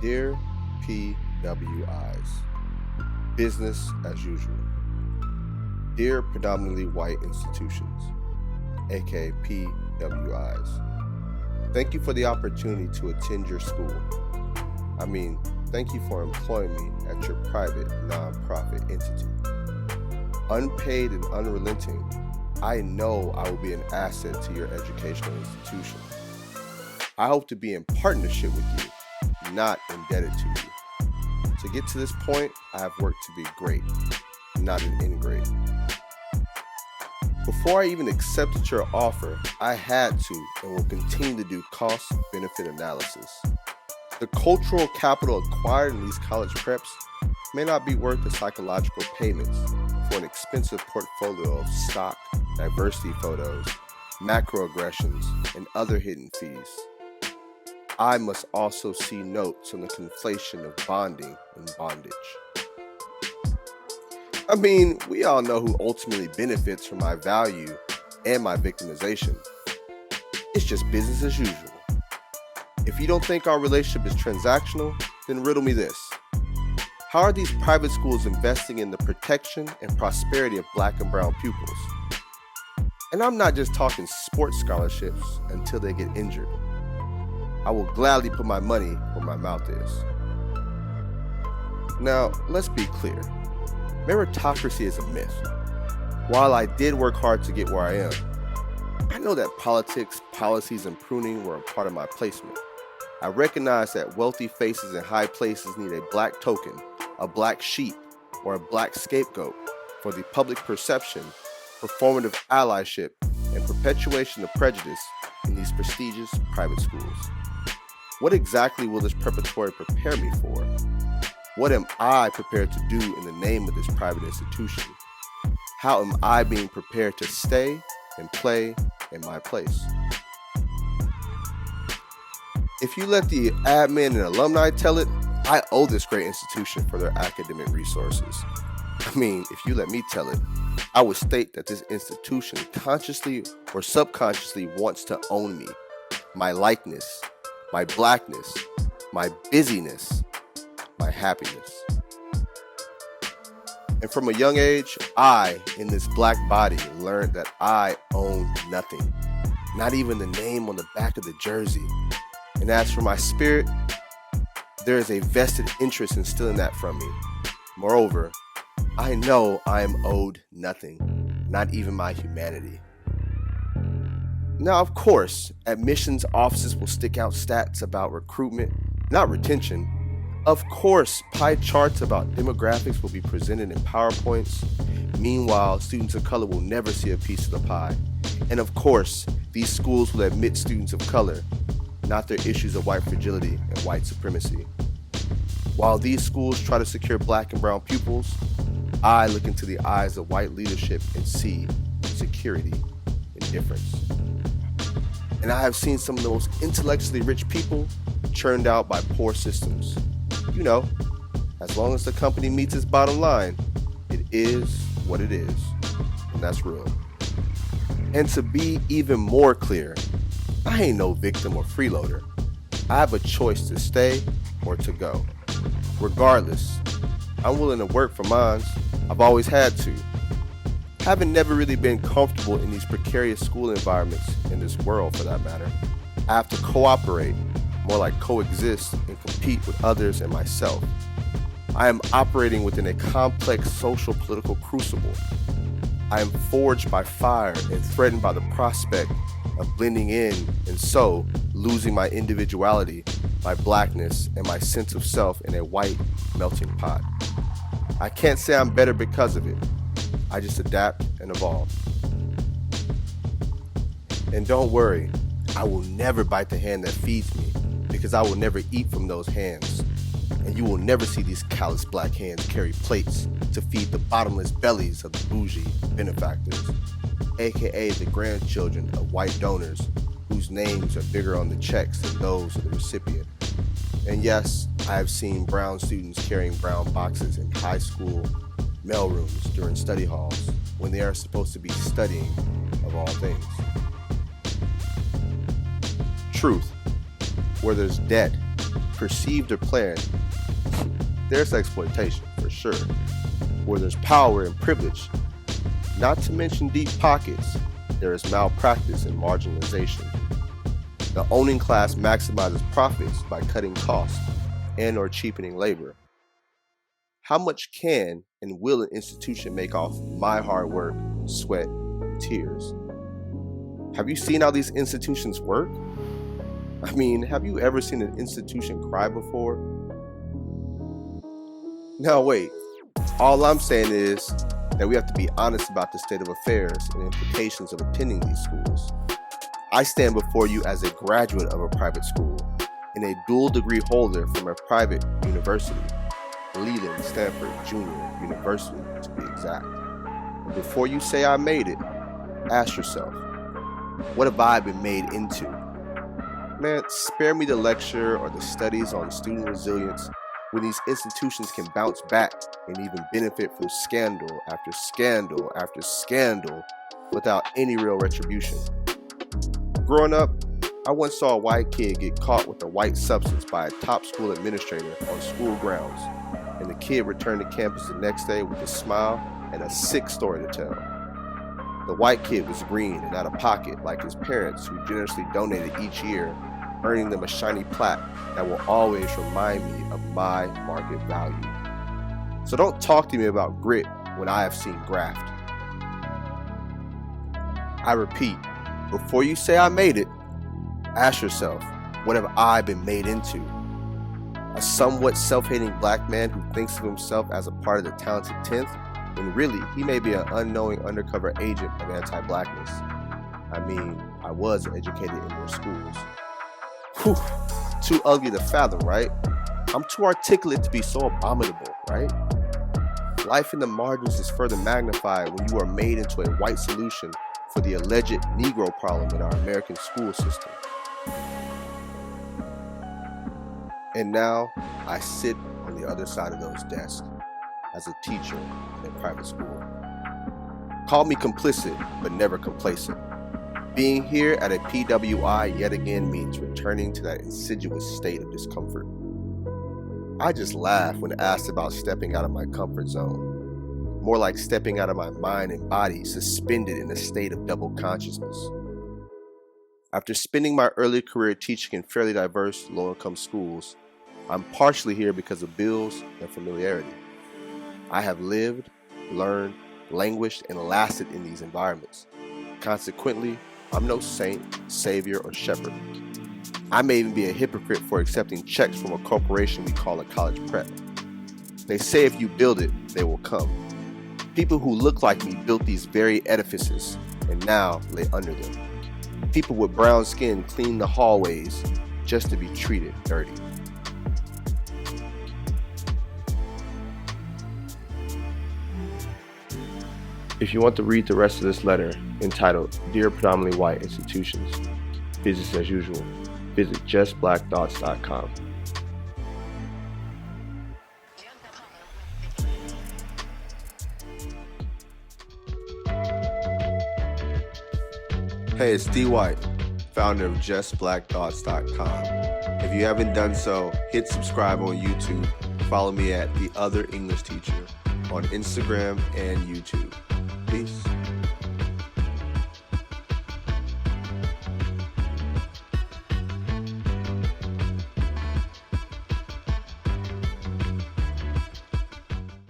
Dear PWIs, business as usual. Dear predominantly white institutions, aka PWIs, thank you for the opportunity to attend your school. Thank you for employing me at your private nonprofit entity. Unpaid and unrelenting, I know I will be an asset to your educational institution. I hope to be in partnership with you, not indebted to you. To get to this point, I have worked to be great, not an ingrate. Before I even accepted your offer, I had to and will continue to do cost-benefit analysis. The cultural capital acquired in these college preps may not be worth the psychological payments for an expensive portfolio of stock, diversity photos, macroaggressions, and other hidden fees. I must also see notes on the conflation of bonding and bondage. We all know who ultimately benefits from my value and my victimization. It's just business as usual. If you don't think our relationship is transactional, then riddle me this. How are these private schools investing in the protection and prosperity of black and brown pupils? And I'm not just talking sports scholarships until they get injured. I will gladly put my money where my mouth is. Now, let's be clear. Meritocracy is a myth. While I did work hard to get where I am, I know that politics, policies, and pruning were a part of my placement. I recognize that wealthy faces in high places need a black token, a black sheep, or a black scapegoat for the public perception, performative allyship, and perpetuation of prejudice in these prestigious private schools. What exactly will this preparatory prepare me for? What am I prepared to do in the name of this private institution? How am I being prepared to stay and play in my place? If you let the admin and alumni tell it, I owe this great institution for their academic resources. If you let me tell it, I would state that this institution consciously or subconsciously wants to own me, my likeness, my blackness, my busyness, my happiness. And from a young age, I, in this black body, learned that I own nothing, not even the name on the back of the jersey. And as for my spirit, there is a vested interest in stealing that from me. Moreover, I know I am owed nothing, not even my humanity. Now, of course, admissions offices will stick out stats about recruitment, not retention. Of course, pie charts about demographics will be presented in PowerPoints. Meanwhile, students of color will never see a piece of the pie. And of course, these schools will admit students of color, not their issues of white fragility and white supremacy. While these schools try to secure black and brown pupils, I look into the eyes of white leadership and see security and difference. And I have seen some of the most intellectually rich people churned out by poor systems. As long as the company meets its bottom line, it is what it is, and that's real. And to be even more clear, I ain't no victim or freeloader. I have a choice to stay or to go. Regardless, I'm willing to work for mine. I've always had to. Having never really been comfortable in these precarious school environments in this world for that matter, I have to cooperate, more like coexist and compete with others and myself. I am operating within a complex social political crucible. I am forged by fire and threatened by the prospect of blending in and so losing my individuality, my blackness, and my sense of self in a white melting pot. I can't say I'm better because of it. I just adapt and evolve. And don't worry, I will never bite the hand that feeds me because I will never eat from those hands. And you will never see these callous black hands carry plates to feed the bottomless bellies of the bougie benefactors, aka the grandchildren of white donors whose names are bigger on the checks than those of the recipient. And yes, I have seen brown students carrying brown boxes in high school mailrooms during study halls when they are supposed to be studying, of all things. Truth, where there's debt, perceived or planned, there's exploitation for sure. Where there's power and privilege, not to mention deep pockets, there is malpractice and marginalization. The owning class maximizes profits by cutting costs and or cheapening labor. How much can and will an institution make off my hard work, sweat, and tears? Have you seen how these institutions work? I mean, have you ever seen an institution cry before? Now wait, all I'm saying is that we have to be honest about the state of affairs and implications of attending these schools. I stand before you as a graduate of a private school and a dual degree holder from a private university, Leland Stanford University to be exact. Before you say I made it, ask yourself, what have I been made into? Man, spare me the lecture or the studies on student resilience when these institutions can bounce back and even benefit from scandal after scandal after scandal without any real retribution. Growing up, I once saw a white kid get caught with a white substance by a top school administrator on school grounds, and the kid returned to campus the next day with a smile and a sick story to tell. The white kid was green and out of pocket like his parents, who generously donated each year, earning them a shiny plaque that will always remind me of my market value. So don't talk to me about grit when I have seen graft. I repeat, before you say I made it, ask yourself, what have I been made into? A somewhat self-hating black man who thinks of himself as a part of the talented 10th, when really he may be an unknowing undercover agent of anti-blackness. I mean, I was educated in their schools. Whew, too ugly to fathom, right? I'm too articulate to be so abominable, right? Life in the margins is further magnified when you are made into a white solution for the alleged Negro problem in our American school system. And now I sit on the other side of those desks as a teacher in a private school. Call me complicit, but never complacent. Being here at a PWI yet again means returning to that insidious state of discomfort. I just laugh when asked about stepping out of my comfort zone. More like stepping out of my mind and body, suspended in a state of double consciousness. After spending my early career teaching in fairly diverse, low-income schools, I'm partially here because of bills and familiarity. I have lived, learned, languished, and lasted in these environments. Consequently, I'm no saint, savior, or shepherd. I may even be a hypocrite for accepting checks from a corporation we call a college prep. They say if you build it, they will come. People who look like me built these very edifices and now lay under them. People with brown skin clean the hallways just to be treated dirty. If you want to read the rest of this letter, entitled Dear Predominantly White Institutions, business as usual, visit justblackthoughts.com. Hey, it's D. White, founder of justblackthoughts.com. If you haven't done so, hit subscribe on YouTube. Follow me at The Other English Teacher on Instagram and YouTube. Peace.